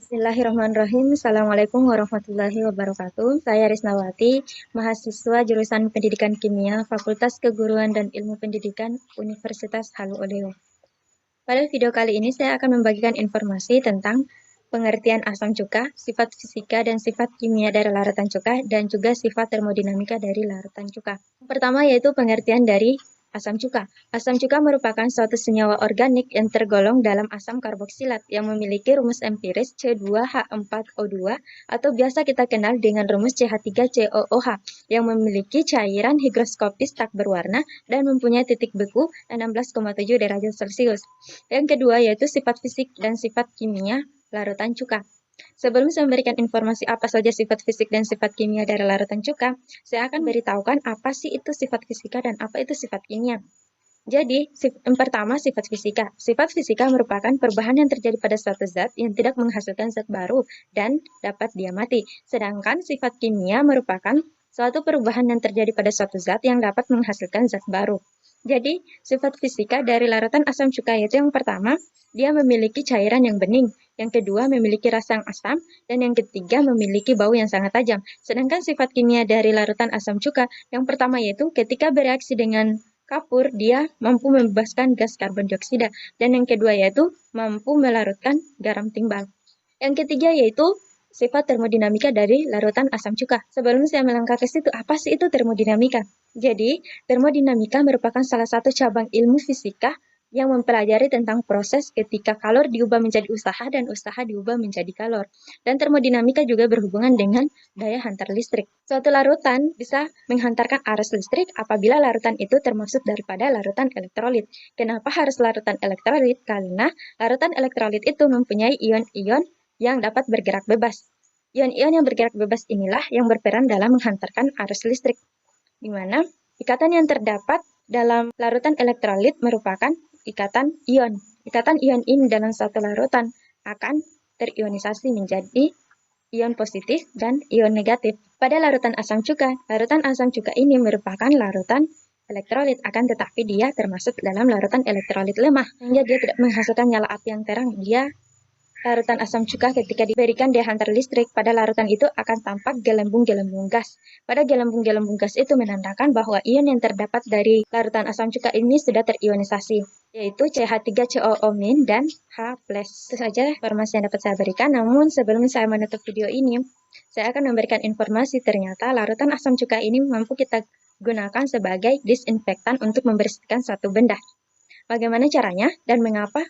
Bismillahirrahmanirrahim. Assalamualaikum warahmatullahi wabarakatuh. Saya Risnawati, mahasiswa jurusan Pendidikan Kimia, Fakultas Keguruan dan Ilmu Pendidikan, Universitas Halu Oleo. Pada video kali ini saya akan membagikan informasi tentang pengertian asam cuka, sifat fisika dan sifat kimia dari larutan cuka, dan juga sifat termodinamika dari larutan cuka. Pertama yaitu pengertian dari asam cuka. Asam cuka merupakan suatu senyawa organik yang tergolong dalam asam karboksilat yang memiliki rumus empiris C2H4O2 atau biasa kita kenal dengan rumus CH3COOH yang memiliki cairan higroskopis tak berwarna dan mempunyai titik beku 16,7 derajat Celcius. Yang kedua yaitu sifat fisik dan sifat kimia larutan cuka. Sebelum saya memberikan informasi apa saja sifat fisik dan sifat kimia dari larutan cuka, saya akan beritahukan apa sih itu sifat fisika dan apa itu sifat kimia. Jadi, yang pertama sifat fisika. Sifat fisika merupakan perubahan yang terjadi pada suatu zat yang tidak menghasilkan zat baru dan dapat diamati. Sedangkan sifat kimia merupakan suatu perubahan yang terjadi pada suatu zat yang dapat menghasilkan zat baru. Jadi, sifat fisika dari larutan asam cuka yaitu yang pertama, dia memiliki cairan yang bening, yang kedua memiliki rasa yang asam, dan yang ketiga memiliki bau yang sangat tajam. Sedangkan sifat kimia dari larutan asam cuka, yang pertama yaitu ketika bereaksi dengan kapur, dia mampu membebaskan gas karbon dioksida, dan yang kedua yaitu mampu melarutkan garam timbal. Yang ketiga yaitu sifat termodinamika dari larutan asam cuka. Sebelum saya melangkah ke situ, apa sih itu termodinamika? Jadi, termodinamika merupakan salah satu cabang ilmu fisika yang mempelajari tentang proses ketika kalor diubah menjadi usaha dan usaha diubah menjadi kalor. Dan termodinamika juga berhubungan dengan daya hantar listrik. Suatu larutan bisa menghantarkan arus listrik apabila larutan itu termasuk daripada larutan elektrolit. Kenapa harus larutan elektrolit? Karena larutan elektrolit itu mempunyai ion-ion yang dapat bergerak bebas. Ion-ion yang bergerak bebas inilah yang berperan dalam menghantarkan arus listrik, di mana ikatan yang terdapat dalam larutan elektrolit merupakan ikatan ion. Ikatan ion ini dalam satu larutan akan terionisasi menjadi ion positif dan ion negatif. Pada larutan asam cuka ini merupakan larutan elektrolit, akan tetapi dia termasuk dalam larutan elektrolit lemah, sehingga dia tidak menghasilkan nyala api yang terang. Larutan asam cuka ketika diberikan daya hantar listrik pada larutan itu akan tampak gelembung-gelembung gas. Pada gelembung-gelembung gas itu menandakan bahwa ion yang terdapat dari larutan asam cuka ini sudah terionisasi, yaitu CH3COO- dan H+. Itu saja informasi yang dapat saya berikan, namun sebelum saya menutup video ini, saya akan memberikan informasi ternyata larutan asam cuka ini mampu kita gunakan sebagai disinfektan untuk membersihkan suatu benda. Bagaimana caranya dan mengapa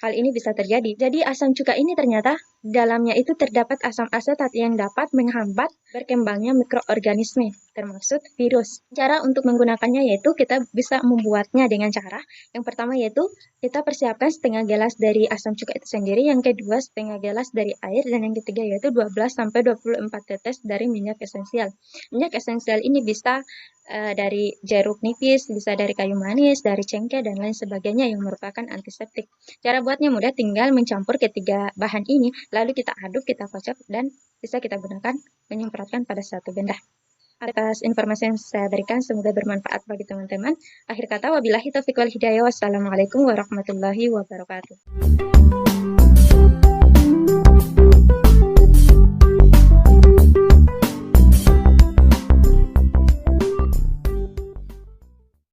hal ini bisa terjadi? Jadi asam cuka ini ternyata dalamnya itu terdapat asam asetat yang dapat menghambat berkembangnya mikroorganisme, termasuk virus. Cara untuk menggunakannya yaitu kita bisa membuatnya dengan cara yang pertama yaitu kita persiapkan setengah gelas dari asam cuka itu sendiri, yang kedua setengah gelas dari air, dan yang ketiga yaitu 12-24 tetes dari minyak esensial. Minyak esensial ini bisa dari jeruk nipis, bisa dari kayu manis, dari cengkeh, dan lain sebagainya yang merupakan antiseptik. Cara buatnya mudah, tinggal mencampur ketiga bahan ini, lalu kita aduk, kita kocok, dan bisa kita gunakan menyemprotkan pada suatu benda. Atas informasi yang saya berikan, semoga bermanfaat bagi teman-teman. Akhir kata, wabillahi taufiq wal hidayah. Wassalamualaikum warahmatullahi wabarakatuh.